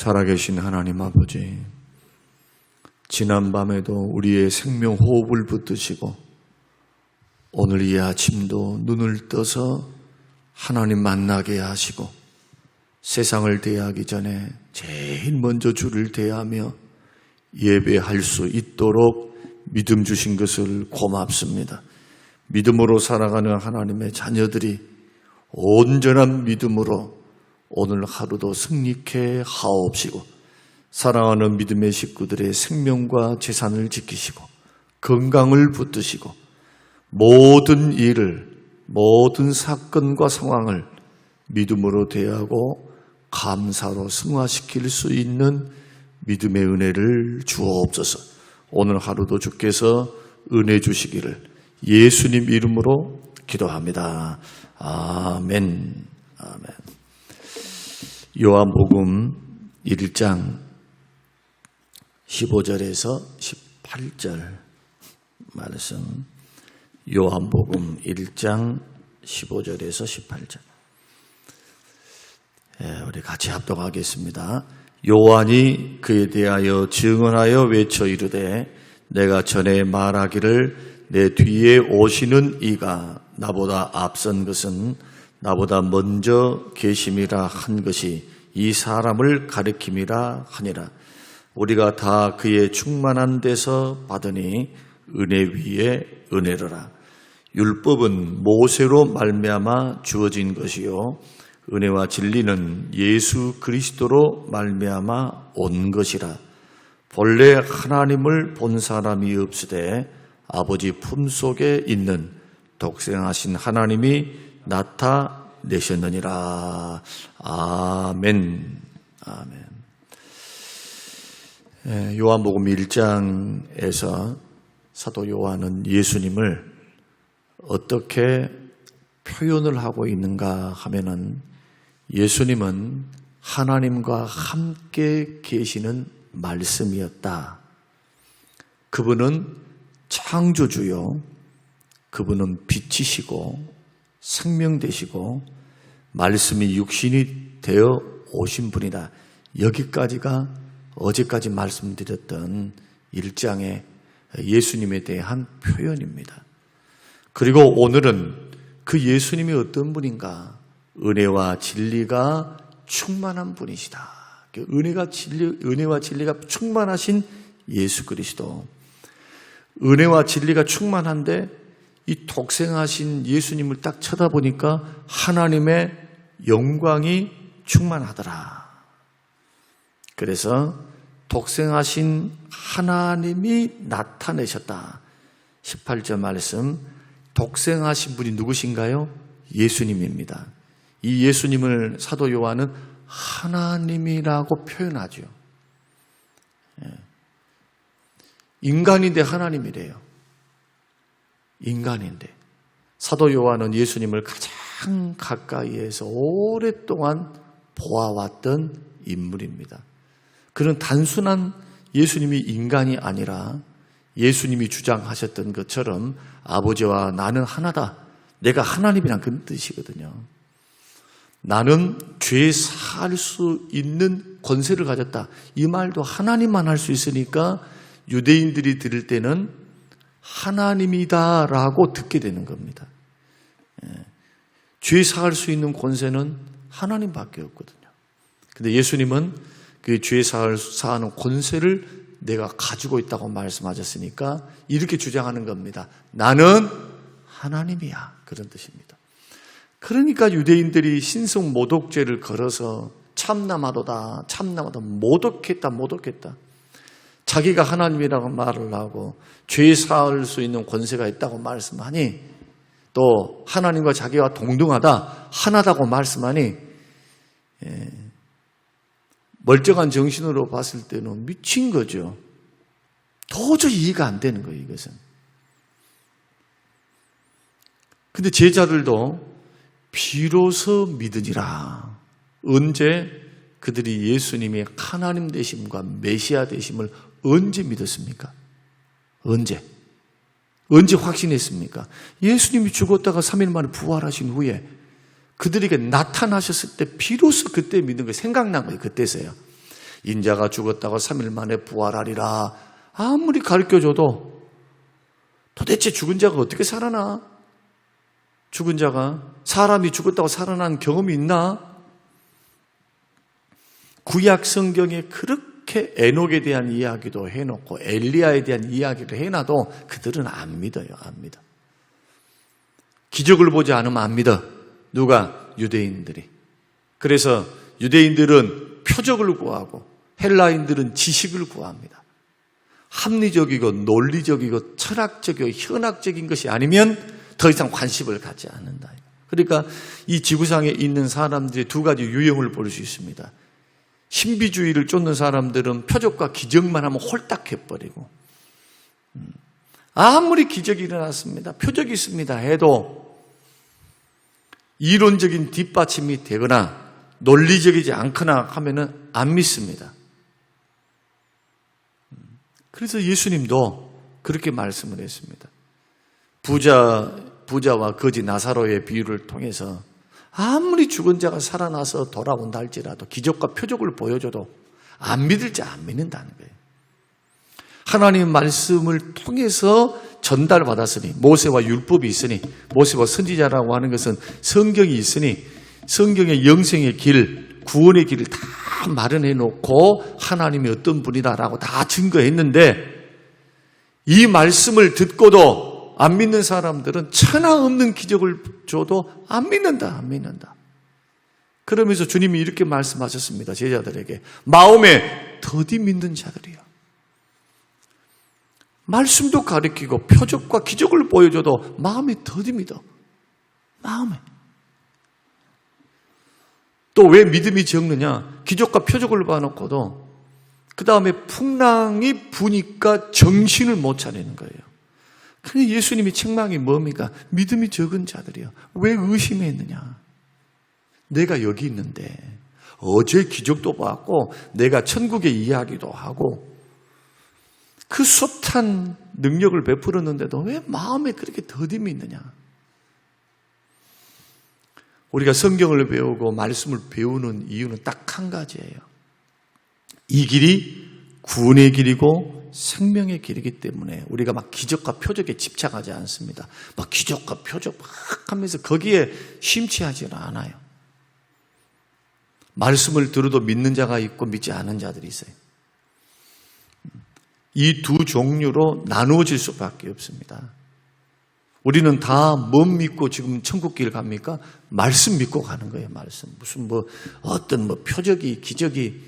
살아계신 하나님 아버지, 지난밤에도 우리의 생명 호흡을 붙드시고 오늘 이 아침도 눈을 떠서 하나님 만나게 하시고 세상을 대하기 전에 제일 먼저 주를 대하며 예배할 수 있도록 믿음 주신 것을 고맙습니다. 믿음으로 살아가는 하나님의 자녀들이 온전한 믿음으로 오늘 하루도 승리케 하옵시고 사랑하는 믿음의 식구들의 생명과 재산을 지키시고 건강을 붙드시고 모든 일을, 모든 사건과 상황을 믿음으로 대하고 감사로 승화시킬 수 있는 믿음의 은혜를 주옵소서. 오늘 하루도 주께서 은혜 주시기를 예수님 이름으로 기도합니다. 아멘. 아멘. 요한복음 1장 15절에서 18절 말씀. 요한복음 1장 15절에서 18절. 우리 같이 합독하겠습니다. 요한이 그에 대하여 증언하여 외쳐 이르되 내가 전에 말하기를 내 뒤에 오시는 이가 나보다 앞선 것은 나보다 먼저 계심이라 한 것이 이 사람을 가리킴이라 하니라. 우리가 다 그의 충만한 데서 받으니 은혜 위에 은혜로라. 율법은 모세로 말미암아 주어진 것이요 은혜와 진리는 예수 그리스도로 말미암아 온 것이라. 본래 하나님을 본 사람이 없으되 아버지 품속에 있는 독생하신 하나님이 나타내셨느니라. 아멘. 아멘. 요한복음 1장에서 사도 요한은 예수님을 어떻게 표현을 하고 있는가 하면은 예수님은 하나님과 함께 계시는 말씀이었다. 그분은 창조주요. 그분은 빛이시고 생명 되시고 말씀이 육신이 되어 오신 분이다. 여기까지가 어제까지 말씀드렸던 1장의 예수님에 대한 표현입니다. 그리고 오늘은 그 예수님이 어떤 분인가? 은혜와 진리가 충만한 분이시다. 은혜와 진리가 충만하신 예수 그리스도. 은혜와 진리가 충만한데 이 독생하신 예수님을 딱 쳐다보니까 하나님의 영광이 충만하더라. 그래서 독생하신 하나님이 나타내셨다. 18절 말씀, 독생하신 분이 누구신가요? 예수님입니다. 이 예수님을 사도 요한은 하나님이라고 표현하죠. 인간인데 하나님이래요. 인간인데. 사도 요한은 예수님을 가장 가까이에서 오랫동안 보아왔던 인물입니다. 그는 단순한 예수님이 인간이 아니라 예수님이 주장하셨던 것처럼 아버지와 나는 하나다. 내가 하나님이란 그런 뜻이거든요. 나는 죄 살 수 있는 권세를 가졌다. 이 말도 하나님만 할 수 있으니까 유대인들이 들을 때는 하나님이다라고 듣게 되는 겁니다. 죄 사할 수 있는 권세는 하나님밖에 없거든요. 근데 예수님은 그 죄 사하는 권세를 내가 가지고 있다고 말씀하셨으니까 이렇게 주장하는 겁니다. 나는 하나님이야. 그런 뜻입니다. 그러니까 유대인들이 신성 모독죄를 걸어서 참나마도다, 참나마도 모독했다. 자기가 하나님이라고 말을 하고 죄 사할 수 있는 권세가 있다고 말씀하니 또 하나님과 자기가 동등하다, 하나다고 말씀하니 멀쩡한 정신으로 봤을 때는 미친 거죠. 도저히 이해가 안 되는 거예요, 이것은. 근데 제자들도 비로소 믿으니라. 언제? 그들이 예수님의 하나님 되심과 메시아 되심을 언제 믿었습니까? 언제 확신했습니까? 예수님이 죽었다가 3일 만에 부활하신 후에 그들에게 나타나셨을 때 비로소 그때 믿는 거예요. 생각난 거예요. 그때서요. 인자가 죽었다가 3일 만에 부활하리라. 아무리 가르쳐줘도 도대체 죽은 자가 어떻게 살아나? 죽은 자가 사람이 죽었다고 살아난 경험이 있나? 구약 성경에 그렇게 에녹에 대한 이야기도 해놓고 엘리야에 대한 이야기도 해놔도 그들은 안 믿어요. 안 믿어. 기적을 보지 않으면 안 믿어. 누가? 유대인들이. 그래서 유대인들은 표적을 구하고 헬라인들은 지식을 구합니다. 합리적이고 논리적이고 철학적이고 현학적인 것이 아니면 더 이상 관심을 갖지 않는다. 그러니까 이 지구상에 있는 사람들이 두 가지 유형을 볼 수 있습니다. 신비주의를 쫓는 사람들은 표적과 기적만 하면 홀딱해버리고, 아무리 기적이 일어났습니다, 표적이 있습니다 해도 이론적인 뒷받침이 되거나 논리적이지 않거나 하면은 안 믿습니다. 그래서 예수님도 그렇게 말씀을 했습니다. 부자와 거지 나사로의 비유를 통해서 아무리 죽은 자가 살아나서 돌아온다 할지라도 기적과 표적을 보여줘도 안 믿을지 안 믿는다는 거예요. 하나님의 말씀을 통해서 전달받았으니, 모세와 율법이 있으니, 모세와 선지자라고 하는 것은 성경이 있으니 성경의 영생의 길, 구원의 길을 다 마련해 놓고 하나님이 어떤 분이다라고 다 증거했는데, 이 말씀을 듣고도 안 믿는 사람들은 천하 없는 기적을 줘도 안 믿는다, 안 믿는다. 그러면서 주님이 이렇게 말씀하셨습니다. 제자들에게. 마음에 더디 믿는 자들이요. 말씀도 가르치고 표적과 기적을 보여줘도 마음에 더디 믿어. 마음에. 또 왜 믿음이 적느냐? 기적과 표적을 봐놓고도 그 다음에 풍랑이 부니까 정신을 못 차리는 거예요. 근데 예수님이 책망이 뭡니까? 믿음이 적은 자들이요. 왜 의심했느냐? 내가 여기 있는데 어제 기적도 봤고 내가 천국의 이야기도 하고 그 숱한 능력을 베풀었는데도 왜 마음에 그렇게 더디 믿느냐? 우리가 성경을 배우고 말씀을 배우는 이유는 딱 한 가지예요. 이 길이 구원의 길이고 생명의 길이기 때문에 우리가 막 기적과 표적에 집착하지 않습니다. 막 기적과 표적 막 하면서 거기에 심취하지는 않아요. 말씀을 들어도 믿는 자가 있고 믿지 않은 자들이 있어요. 이 두 종류로 나누어질 수밖에 없습니다. 우리는 다 뭐 믿고 지금 천국 길 갑니까? 말씀 믿고 가는 거예요, 말씀. 무슨 어떤 표적이, 기적이,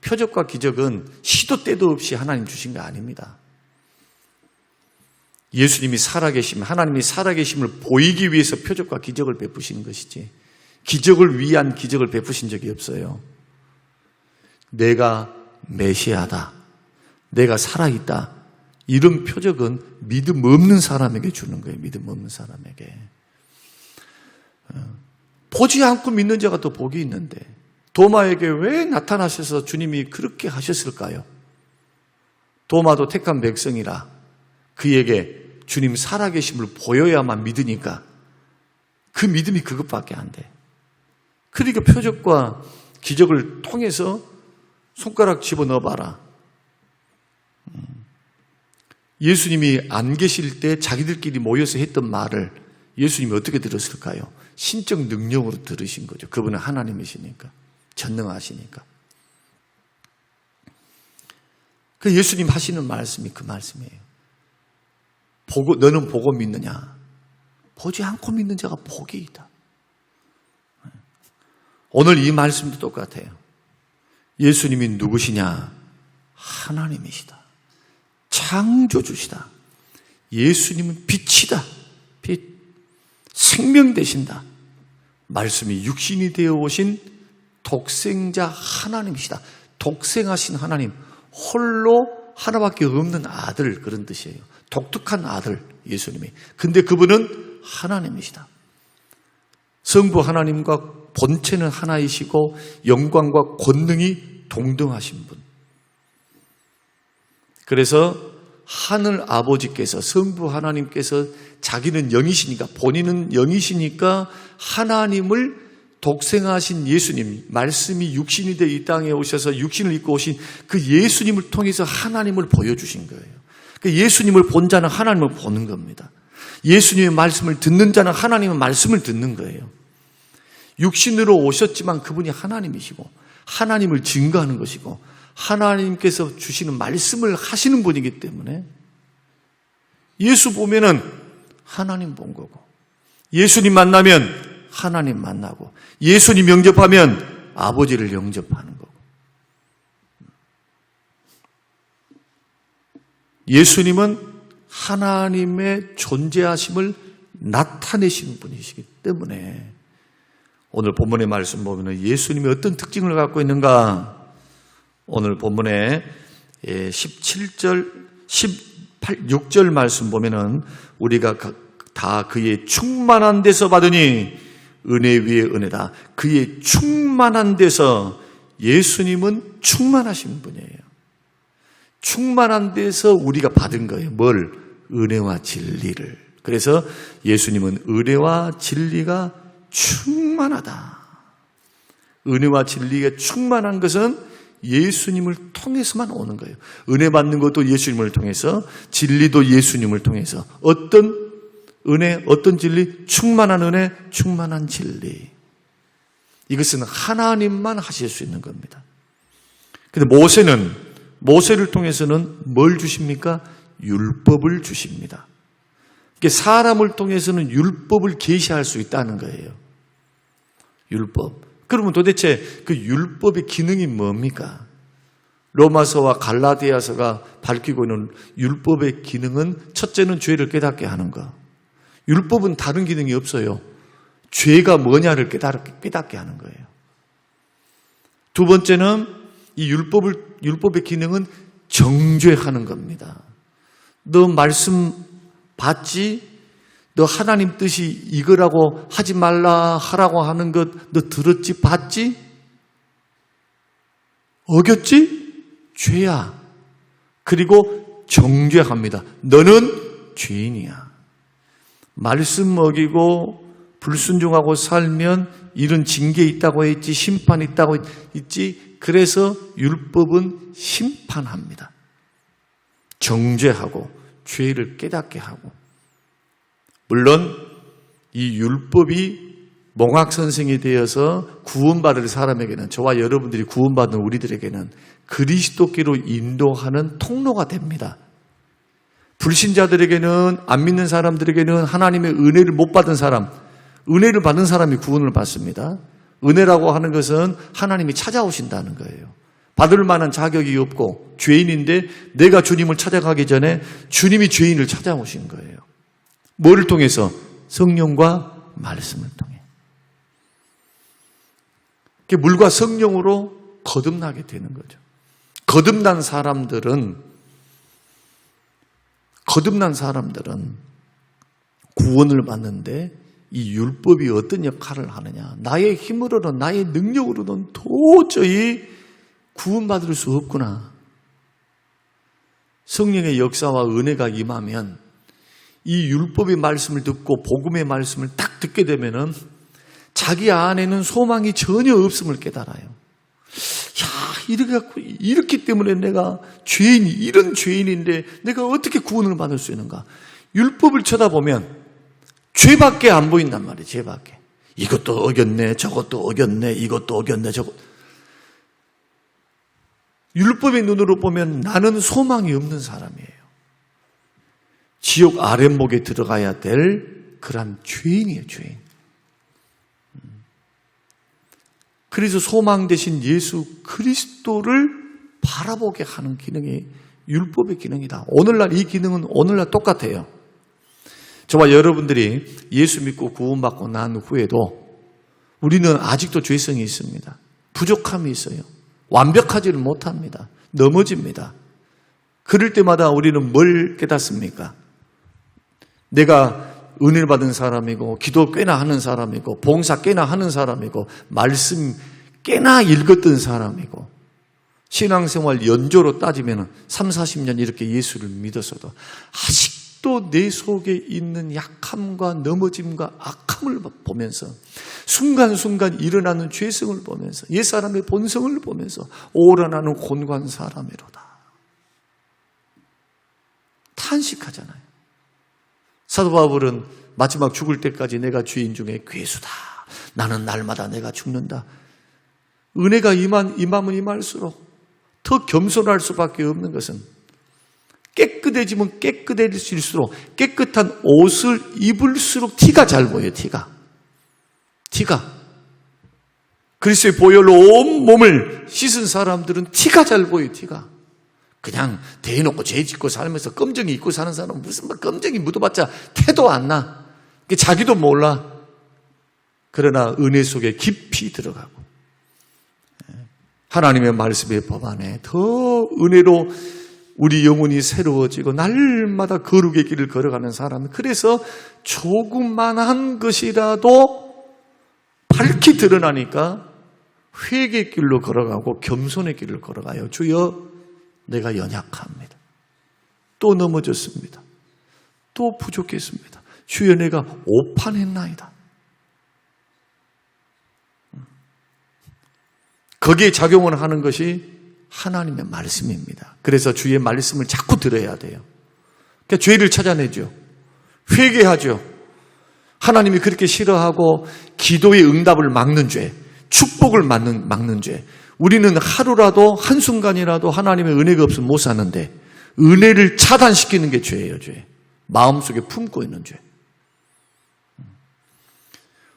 표적과 기적은 시도 때도 없이 하나님 주신 거 아닙니다. 예수님이 살아계심, 하나님이 살아계심을 보이기 위해서 표적과 기적을 베푸시는 것이지, 기적을 위한 기적을 베푸신 적이 없어요. 내가 메시아다, 내가 살아있다, 이런 표적은 믿음 없는 사람에게 주는 거예요. 믿음 없는 사람에게. 보지 않고 믿는 자가 더 복이 있는데 도마에게 왜 나타나셔서 주님이 그렇게 하셨을까요? 도마도 택한 백성이라 그에게 주님 살아계심을 보여야만 믿으니까 그 믿음이 그것밖에 안 돼. 그러니까 표적과 기적을 통해서 손가락 집어넣어봐라. 예수님이 안 계실 때 자기들끼리 모여서 했던 말을 예수님이 어떻게 들었을까요? 신적 능력으로 들으신 거죠. 그분은 하나님이시니까, 전능하시니까. 그 예수님 하시는 말씀이 그 말씀이에요. 너는 보고 믿느냐? 보지 않고 믿는 자가 복이 있다. 오늘 이 말씀도 똑같아요. 예수님이 누구시냐? 하나님이시다. 창조주시다. 예수님은 빛이다. 빛. 생명 되신다. 말씀이 육신이 되어 오신 독생자 하나님이시다. 독생하신 하나님, 홀로 하나밖에 없는 아들, 그런 뜻이에요. 독특한 아들, 예수님이. 근데 그분은 하나님이시다. 성부 하나님과 본체는 하나이시고 영광과 권능이 동등하신 분. 그래서 하늘 아버지께서, 성부 하나님께서 자기는 영이시니까, 본인은 영이시니까 하나님을 독생하신 예수님, 말씀이 육신이 되어 이 땅에 오셔서 육신을 입고 오신 그 예수님을 통해서 하나님을 보여주신 거예요. 그 예수님을 본 자는 하나님을 보는 겁니다. 예수님의 말씀을 듣는 자는 하나님의 말씀을 듣는 거예요. 육신으로 오셨지만 그분이 하나님이시고 하나님을 증거하는 것이고 하나님께서 주시는 말씀을 하시는 분이기 때문에 예수 보면은 하나님 본 거고, 예수님 만나면 하나님 만나고, 예수님 영접하면 아버지를 영접하는 거고. 예수님은 하나님의 존재하심을 나타내시는 분이시기 때문에 오늘 본문의 말씀 보면 예수님이 어떤 특징을 갖고 있는가? 오늘 본문의 17절, 6절 말씀 보면은 우리가 다 그의 충만한 데서 받으니 은혜 위에 은혜다. 그의 충만한 데서, 예수님은 충만하신 분이에요. 충만한 데서 우리가 받은 거예요. 뭘? 은혜와 진리를. 그래서 예수님은 은혜와 진리가 충만하다. 은혜와 진리가 충만한 것은 예수님을 통해서만 오는 거예요. 은혜 받는 것도 예수님을 통해서, 진리도 예수님을 통해서. 어떤 은혜, 어떤 진리? 충만한 은혜, 충만한 진리. 이것은 하나님만 하실 수 있는 겁니다. 근데 모세를 통해서는 뭘 주십니까? 율법을 주십니다. 사람을 통해서는 율법을 계시할 수 있다는 거예요. 율법. 그러면 도대체 그 율법의 기능이 뭡니까? 로마서와 갈라디아서가 밝히고 있는 율법의 기능은, 첫째는 죄를 깨닫게 하는 것. 율법은 다른 기능이 없어요. 죄가 뭐냐를 깨닫게 하는 거예요. 두 번째는 이 율법의 기능은 정죄하는 겁니다. 너 말씀 봤지? 너 하나님 뜻이 이거라고 하지 말라 하라고 하는 것 너 들었지? 봤지? 어겼지? 죄야. 그리고 정죄합니다. 너는 죄인이야. 말씀 어기고 불순종하고 살면 이런 징계 있다고 했지, 심판 있다고 했지. 그래서 율법은 심판합니다. 정죄하고 죄를 깨닫게 하고. 물론 이 율법이 몽학선생이 되어서 구원받을 사람에게는, 저와 여러분들이 구원받는 우리들에게는 그리스도께로 인도하는 통로가 됩니다. 불신자들에게는, 안 믿는 사람들에게는, 하나님의 은혜를 못 받은 사람, 은혜를 받은 사람이 구원을 받습니다. 은혜라고 하는 것은 하나님이 찾아오신다는 거예요. 받을 만한 자격이 없고 죄인인데 내가 주님을 찾아가기 전에 주님이 죄인을 찾아오신 거예요. 뭐를 통해서? 성령과 말씀을 통해. 물과 성령으로 거듭나게 되는 거죠. 거듭난 사람들은 구원을 받는데 이 율법이 어떤 역할을 하느냐? 나의 힘으로는, 나의 능력으로는 도저히 구원받을 수 없구나. 성령의 역사와 은혜가 임하면 이 율법의 말씀을 듣고 복음의 말씀을 딱 듣게 되면은 자기 안에는 소망이 전혀 없음을 깨달아요. 이렇기 때문에 내가 이런 죄인인데 내가 어떻게 구원을 받을 수 있는가? 율법을 쳐다보면 죄밖에 안 보인단 말이에요. 죄밖에. 이것도 어겼네, 저것도 어겼네, 이것도 어겼네, 저것. 율법의 눈으로 보면 나는 소망이 없는 사람이에요. 지옥 아랫목에 들어가야 될 그런 죄인이에요, 죄인. 그래서 소망 대신 예수 그리스도를 바라보게 하는 기능이 율법의 기능이다. 오늘날 이 기능은 오늘날 똑같아요. 저와 여러분들이 예수 믿고 구원받고 난 후에도 우리는 아직도 죄성이 있습니다. 부족함이 있어요. 완벽하지를 못합니다. 넘어집니다. 그럴 때마다 우리는 뭘 깨닫습니까? 내가 은혜를 받은 사람이고, 기도 꽤나 하는 사람이고, 봉사 꽤나 하는 사람이고, 말씀 꽤나 읽었던 사람이고, 신앙생활 연조로 따지면 3, 40년 이렇게 예수를 믿었어도 아직도 내 속에 있는 약함과 넘어짐과 악함을 보면서 순간순간 일어나는 죄성을 보면서 옛사람의 본성을 보면서 오라 나는 곤고한 사람이로다. 탄식하잖아요. 사도 바울은 마지막 죽을 때까지 내가 죄인 중에 괴수다. 나는 날마다 내가 죽는다. 은혜가 임하면 임할수록 더 겸손할 수밖에 없는 것은 깨끗해지면 깨끗해질수록 깨끗한 옷을 입을수록 티가 잘 보여요. 티가. 그리스도의 보혈로 온 몸을 씻은 사람들은 티가 잘 보여요. 티가. 그냥 대놓고 죄 짓고 살면서 껌정이 입고 사는 사람은 무슨 껌정이 묻어봤자 태도 안 나. 자기도 몰라. 그러나 은혜 속에 깊이 들어가고 하나님의 말씀의 법 안에 더 은혜로 우리 영혼이 새로워지고 날마다 거룩의 길을 걸어가는 사람. 그래서 조그만한 것이라도 밝히 드러나니까 회개의 길로 걸어가고 겸손의 길을 걸어가요. 주여, 내가 연약합니다. 또 넘어졌습니다. 또 부족했습니다. 주여, 내가 오판했나이다. 거기에 작용을 하는 것이 하나님의 말씀입니다. 그래서 주의 말씀을 자꾸 들어야 돼요. 그러니까 죄를 찾아내죠. 회개하죠. 하나님이 그렇게 싫어하고 기도의 응답을 막는 죄, 축복을 막는 죄. 우리는 하루라도 한순간이라도 하나님의 은혜가 없으면 못 사는데 은혜를 차단시키는 게 죄예요. 죄. 마음속에 품고 있는 죄.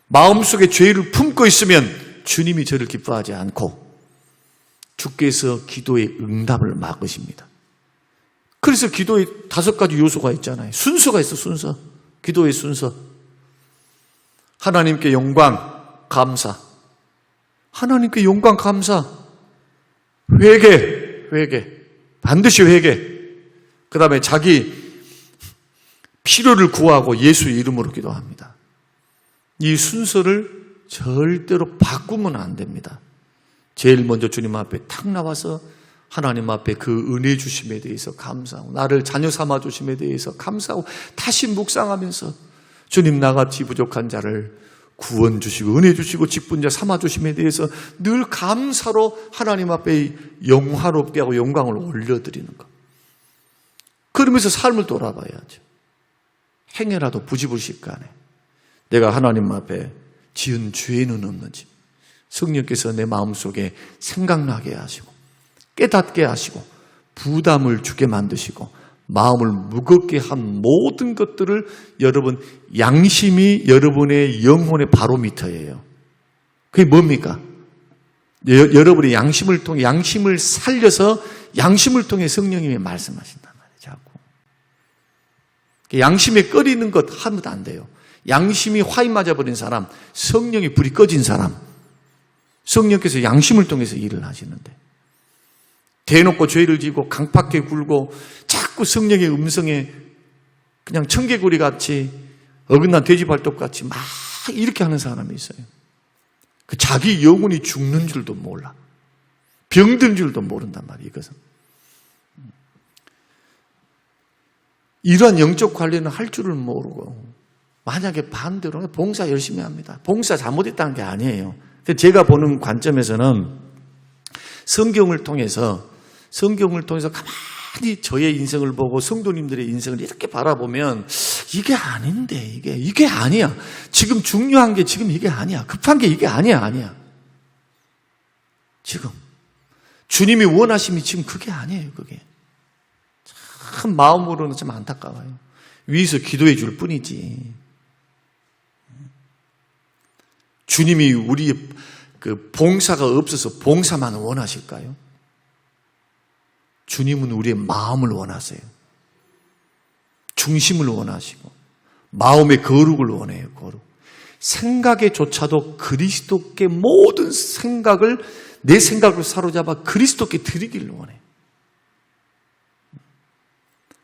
마음속에 죄를 품고 있으면 주님이 저를 기뻐하지 않고 주께서 기도의 응답을 막으십니다. 그래서 기도에 5가지 요소가 있잖아요. 순서가 있어, 순서. 기도의 순서. 하나님께 영광, 감사. 하나님께 영광, 감사. 회개. 반드시 회개. 그 다음에 자기 필요를 구하고 예수 이름으로 기도합니다. 이 순서를 절대로 바꾸면 안 됩니다. 제일 먼저 주님 앞에 탁 나와서 하나님 앞에 그 은혜 주심에 대해서 감사하고 나를 자녀 삼아 주심에 대해서 감사하고 다시 묵상하면서 주님, 나같이 부족한 자를 구원 주시고 은혜 주시고 직분자 삼아 주심에 대해서 늘 감사로 하나님 앞에 영화롭게 하고 영광을 올려드리는 것. 그러면서 삶을 돌아봐야죠. 행여라도 부지불식간에 내가 하나님 앞에 지은 죄는 없는지 성령께서 내 마음속에 생각나게 하시고 깨닫게 하시고 부담을 주게 만드시고 마음을 무겁게 한 모든 것들을 여러분, 양심이 여러분의 영혼의 바로미터예요. 그게 뭡니까? 여러분의 양심을 통해, 양심을 살려서 양심을 통해 성령님이 말씀하신단 말이에요. 자꾸. 양심에 꺼리는 것 하면 안 돼요. 양심이 화인 맞아버린 사람, 성령이 불이 꺼진 사람, 성령께서 양심을 통해서 일을 하시는데 대놓고 죄를 지고 강팍하게 굴고 자꾸 성령의 음성에 그냥 청개구리 같이 어긋난 돼지발톱 같이 막 이렇게 하는 사람이 있어요. 그 자기 영혼이 죽는 줄도 몰라. 병든 줄도 모른단 말이에요. 이것은. 이러한 영적 관리는 할 줄을 모르고 만약에 반대로 봉사 열심히 합니다. 봉사 잘못했다는 게 아니에요. 제가 보는 관점에서는 성경을 통해서 가만히 저의 인생을 보고 성도님들의 인생을 이렇게 바라보면 이게 아닌데 이게 아니야. 지금 중요한 게 지금 이게 아니야. 급한 게 이게 아니야. 지금 주님이 원하심이 지금 그게 아니에요. 그게 참 마음으로는 좀 안타까워요. 위에서 기도해 줄 뿐이지. 주님이 우리의 그 봉사가 없어서 봉사만 원하실까요? 주님은 우리의 마음을 원하세요. 중심을 원하시고 마음의 거룩을 원해요. 거룩. 생각에조차도 그리스도께 모든 생각을 내 생각을 사로잡아 그리스도께 드리기를 원해요.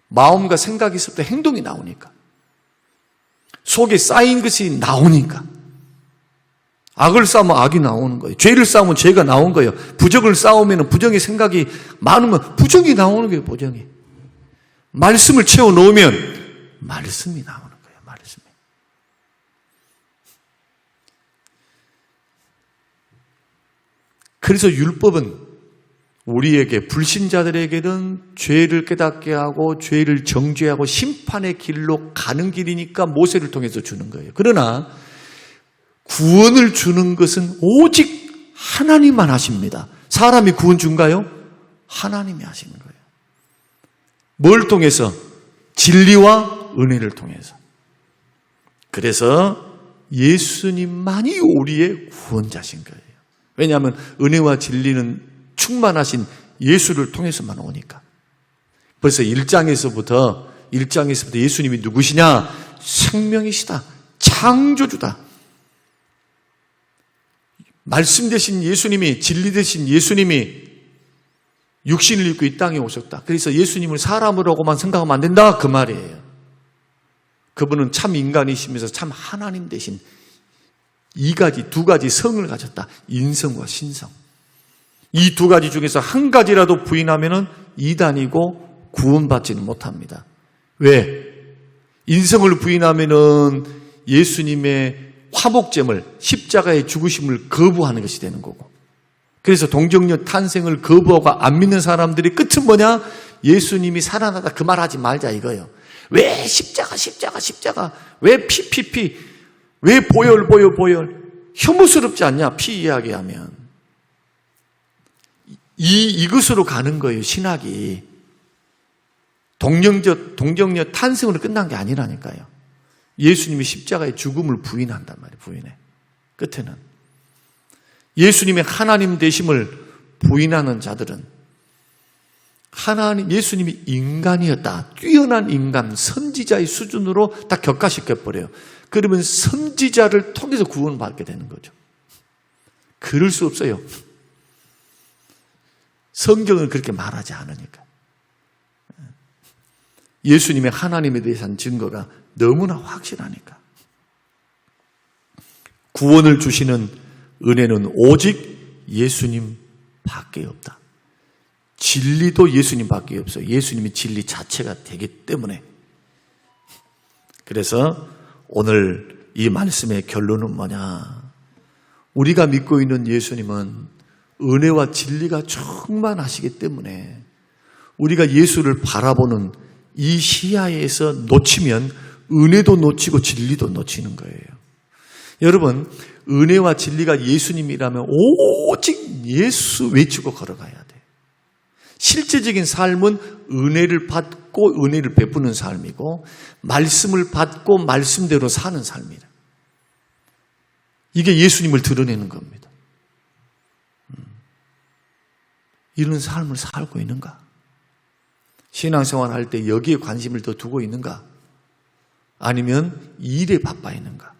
마음과 생각이 있을 때 행동이 나오니까 속에 쌓인 것이 나오니까 악을 쌓으면 악이 나오는 거예요. 죄를 쌓으면 죄가 나오는 거예요. 부정을 쌓으면 부정의 생각이 많으면 부정이 나오는 거예요. 부정이. 말씀을 채워 넣으면 말씀이 나오는 거예요. 말씀이. 그래서 율법은 우리에게 불신자들에게는 죄를 깨닫게 하고 죄를 정죄하고 심판의 길로 가는 길이니까 모세를 통해서 주는 거예요. 그러나 구원을 주는 것은 오직 하나님만 하십니다. 사람이 구원 준가요? 하나님이 하시는 거예요. 뭘 통해서? 진리와 은혜를 통해서. 그래서 예수님만이 우리의 구원자신 거예요. 왜냐하면 은혜와 진리는 충만하신 예수를 통해서만 오니까. 벌써 1장에서부터 예수님이 누구시냐? 생명이시다. 창조주다. 말씀 되신 예수님이, 진리 되신 예수님이 육신을 입고 이 땅에 오셨다. 그래서 예수님을 사람으로만 생각하면 안 된다. 그 말이에요. 그분은 참 인간이시면서 참 하나님 되신 두 가지 성을 가졌다. 인성과 신성. 이 두 가지 중에서 한 가지라도 부인하면 이단이고 구원받지는 못합니다. 왜? 인성을 부인하면 예수님의 화목제물, 십자가의 죽으심을 거부하는 것이 되는 거고. 그래서 동정녀 탄생을 거부하고 안 믿는 사람들이 끝은 뭐냐? 예수님이 살아나다 그 말하지 말자 이거예요. 왜 십자가? 왜 피? 왜 보혈? 혐오스럽지 않냐? 피 이야기하면. 이것으로 가는 거예요, 신학이. 동정녀 탄생으로 끝난 게 아니라니까요. 예수님이 십자가의 죽음을 부인한단 말이에요, 부인해. 끝에는. 예수님의 하나님 되심을 부인하는 자들은 예수님이 인간이었다. 뛰어난 인간, 선지자의 수준으로 다 격화시켜버려요. 그러면 선지자를 통해서 구원받게 되는 거죠. 그럴 수 없어요. 성경은 그렇게 말하지 않으니까. 예수님의 하나님에 대한 증거가 너무나 확실하니까. 구원을 주시는 은혜는 오직 예수님 밖에 없다. 진리도 예수님 밖에 없어요. 예수님이 진리 자체가 되기 때문에. 그래서 오늘 이 말씀의 결론은 뭐냐? 우리가 믿고 있는 예수님은 은혜와 진리가 충만하시기 때문에 우리가 예수를 바라보는 이 시야에서 놓치면 은혜도 놓치고 진리도 놓치는 거예요. 여러분, 은혜와 진리가 예수님이라면 오직 예수 외치고 걸어가야 돼. 실제적인 삶은 은혜를 받고 은혜를 베푸는 삶이고 말씀을 받고 말씀대로 사는 삶이다. 이게 예수님을 드러내는 겁니다. 이런 삶을 살고 있는가? 신앙생활 할 때 여기에 관심을 더 두고 있는가? 아니면 일에 바빠 있는가?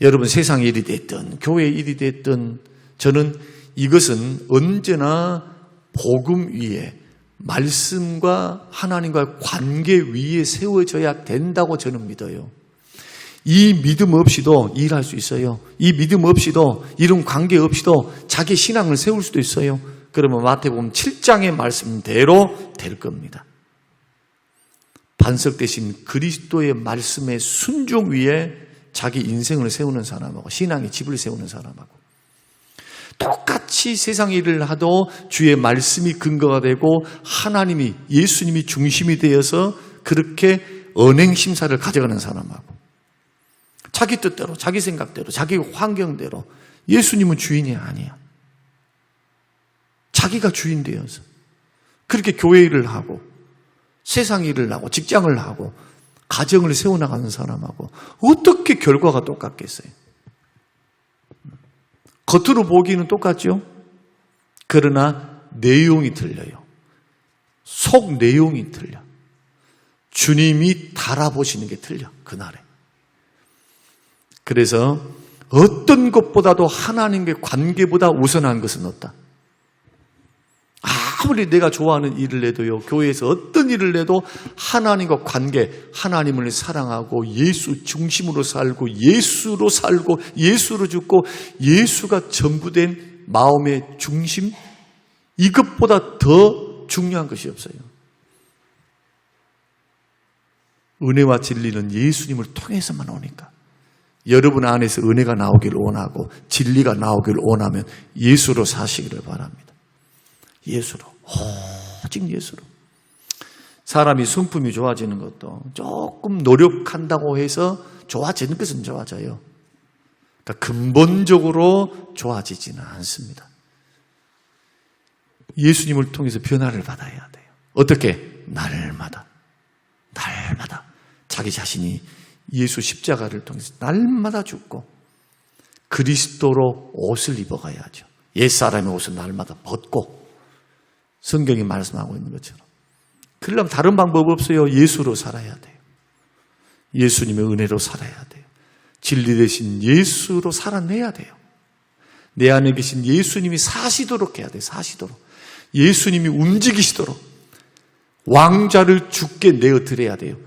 여러분, 세상 일이 됐든 교회 일이 됐든 저는 이것은 언제나 복음 위에 말씀과 하나님과의 관계 위에 세워져야 된다고 저는 믿어요. 이 믿음 없이도 일할 수 있어요. 이 믿음 없이도 이런 관계 없이도 자기 신앙을 세울 수도 있어요. 그러면 마태복음 7장의 말씀대로 될 겁니다. 반석 대신 그리스도의 말씀의 순종 위에 자기 인생을 세우는 사람하고 신앙의 집을 세우는 사람하고 똑같이 세상 일을 하도 주의 말씀이 근거가 되고 하나님이 예수님이 중심이 되어서 그렇게 언행 심사를 가져가는 사람하고 자기 뜻대로 자기 생각대로 자기 환경대로 예수님은 주인이 아니야. 자기가 주인 되어서 그렇게 교회 일을 하고 세상 일을 하고 직장을 하고 가정을 세워나가는 사람하고 어떻게 결과가 똑같겠어요? 겉으로 보기는 똑같죠? 그러나 내용이 틀려요. 속 내용이 틀려. 주님이 달아보시는 게 틀려, 그날에. 그래서 어떤 것보다도 하나님의 관계보다 우선한 것은 없다. 아무리 내가 좋아하는 일을 해도요, 교회에서 어떤 일을 해도 하나님과 관계, 하나님을 사랑하고 예수 중심으로 살고 예수로 살고 예수로 죽고 예수가 전부된 마음의 중심, 이것보다 더 중요한 것이 없어요. 은혜와 진리는 예수님을 통해서만 오니까 여러분 안에서 은혜가 나오기를 원하고 진리가 나오기를 원하면 예수로 사시기를 바랍니다. 예수로, 오직 예수로. 사람이 성품이 좋아지는 것도 조금 노력한다고 해서 좋아지는 것은 좋아져요. 그러니까 근본적으로 좋아지지는 않습니다. 예수님을 통해서 변화를 받아야 돼요. 어떻게? 날마다 자기 자신이 예수 십자가를 통해서 날마다 죽고 그리스도로 옷을 입어가야죠. 옛사람의 옷을 날마다 벗고 성경이 말씀하고 있는 것처럼. 그러려면 다른 방법 없어요. 예수로 살아야 돼요. 예수님의 은혜로 살아야 돼요. 진리 대신 예수로 살아내야 돼요. 내 안에 계신 예수님이 사시도록 해야 돼요. 사시도록. 예수님이 움직이시도록 왕좌를 주께 내어드려야 돼요.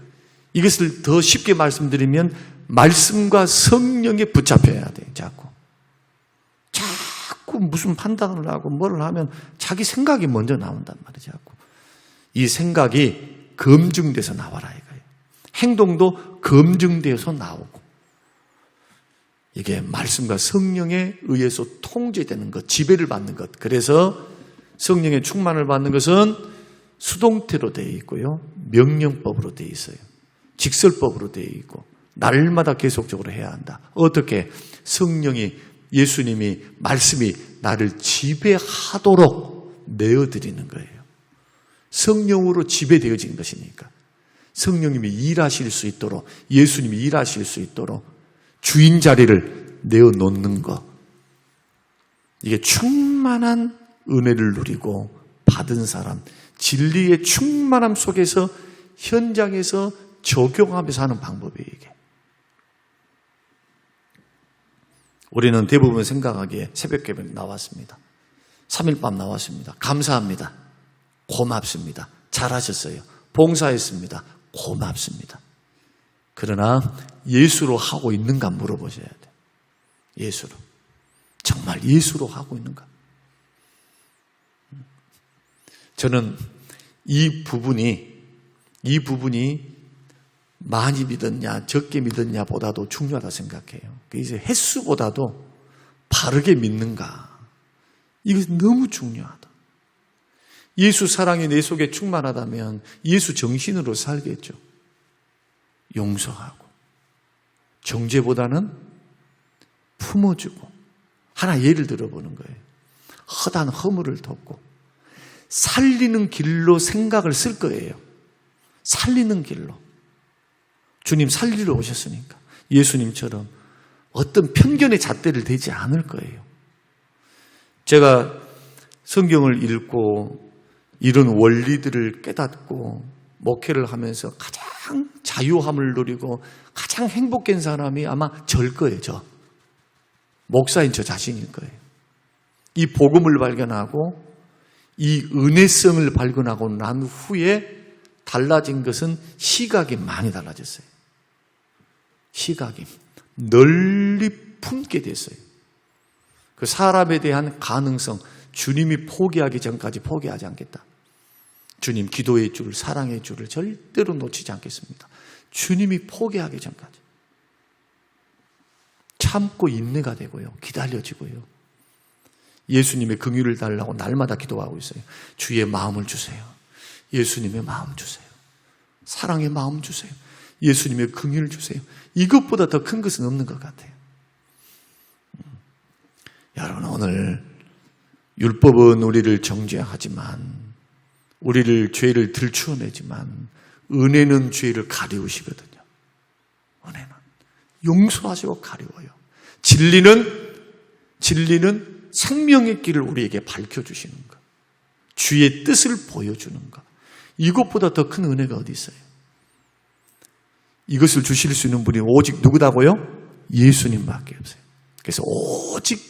이것을 더 쉽게 말씀드리면 말씀과 성령에 붙잡혀야 돼요. 자꾸 무슨 판단을 하고 뭐를 하면 자기 생각이 먼저 나온단 말이죠. 자꾸. 이 생각이 검증돼서 나와라 이거예요. 행동도 검증되어서 나오고 이게 말씀과 성령에 의해서 통제되는 것, 지배를 받는 것. 그래서 성령의 충만을 받는 것은 수동태로 되어 있고요. 명령법으로 되어 있어요. 직설법으로 되어 있고 날마다 계속적으로 해야 한다. 어떻게? 성령이 예수님이 말씀이 나를 지배하도록 내어드리는 거예요. 성령으로 지배되어진 것이니까 성령님이 일하실 수 있도록 예수님이 일하실 수 있도록 주인 자리를 내어놓는 것. 이게 충만한 은혜를 누리고 받은 사람, 진리의 충만함 속에서 현장에서 적용하면서 하는 방법이에요. 이게. 우리는 대부분 생각하기에 새벽 예배 나왔습니다. 3일밤 나왔습니다. 감사합니다. 고맙습니다. 잘하셨어요. 봉사했습니다. 고맙습니다. 그러나 예수로 하고 있는가 물어보셔야 돼요. 예수로. 정말 예수로 하고 있는가? 저는 이 부분이 많이 믿었냐 적게 믿었냐 보다도 중요하다 생각해요. 이제 횟수보다도 바르게 믿는가. 이것이 너무 중요하다. 예수 사랑이 내 속에 충만하다면 예수 정신으로 살겠죠. 용서하고 정죄보다는 품어주고. 하나 예를 들어보는 거예요. 허다한 허물을 덮고 살리는 길로 생각을 쓸 거예요. 살리는 길로. 주님 살리러 오셨으니까 예수님처럼 어떤 편견의 잣대를 대지 않을 거예요. 제가 성경을 읽고 이런 원리들을 깨닫고 목회를 하면서 가장 자유함을 누리고 가장 행복한 사람이 아마 저일 거예요. 저. 목사인 저 자신일 거예요. 이 복음을 발견하고 이 은혜성을 발견하고 난 후에 달라진 것은 시각이 많이 달라졌어요. 시각이 널리 품게 됐어요. 그 사람에 대한 가능성, 주님이 포기하기 전까지 포기하지 않겠다. 주님 기도의 줄, 사랑의 줄을 절대로 놓치지 않겠습니다. 주님이 포기하기 전까지. 참고 인내가 되고요. 기다려지고요. 예수님의 긍휼을 달라고 날마다 기도하고 있어요. 주의 마음을 주세요. 예수님의 마음 주세요. 사랑의 마음 주세요. 예수님의 긍휼을 주세요. 이것보다 더 큰 것은 없는 것 같아요. 여러분 오늘 율법은 우리를 정죄하지만 우리를 죄를 들추어내지만 은혜는 죄를 가리우시거든요. 은혜는 용서하시고 가리워요. 진리는 생명의 길을 우리에게 밝혀주시는 것. 주의 뜻을 보여주는 것. 이것보다 더 큰 은혜가 어디 있어요? 이것을 주실 수 있는 분이 오직 누구다고요? 예수님밖에 없어요. 그래서 오직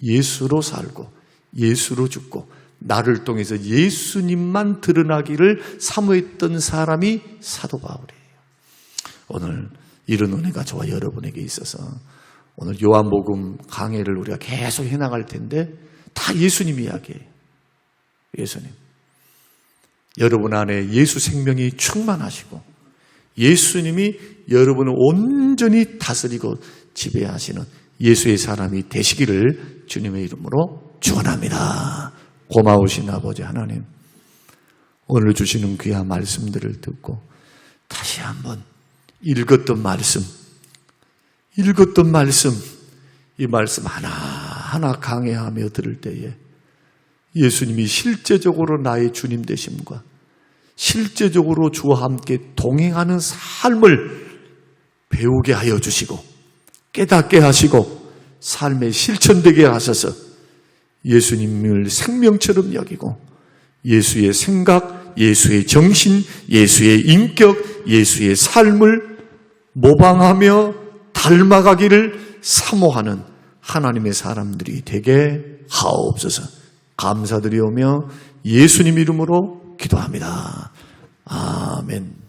예수로 살고 예수로 죽고 나를 통해서 예수님만 드러나기를 사모했던 사람이 사도 바울이에요. 오늘 이런 은혜가 저와 여러분에게 있어서 오늘 요한복음 강해를 우리가 계속 해나갈 텐데 다 예수님 이야기예요. 예수님. 여러분 안에 예수 생명이 충만하시고 예수님이 여러분을 온전히 다스리고 지배하시는 예수의 사람이 되시기를 주님의 이름으로 축원합니다. 고마우신 아버지 하나님, 오늘 주시는 귀한 말씀들을 듣고 다시 한번 읽었던 말씀, 이 말씀 하나하나 강해하며 들을 때에 예수님이 실제적으로 나의 주님 되심과 실제적으로 주와 함께 동행하는 삶을 배우게 하여 주시고 깨닫게 하시고 삶에 실천되게 하셔서 예수님을 생명처럼 여기고 예수의 생각, 예수의 정신, 예수의 인격, 예수의 삶을 모방하며 닮아가기를 사모하는 하나님의 사람들이 되게 하옵소서. 감사드리오며 예수님 이름으로 기도합니다. 아멘.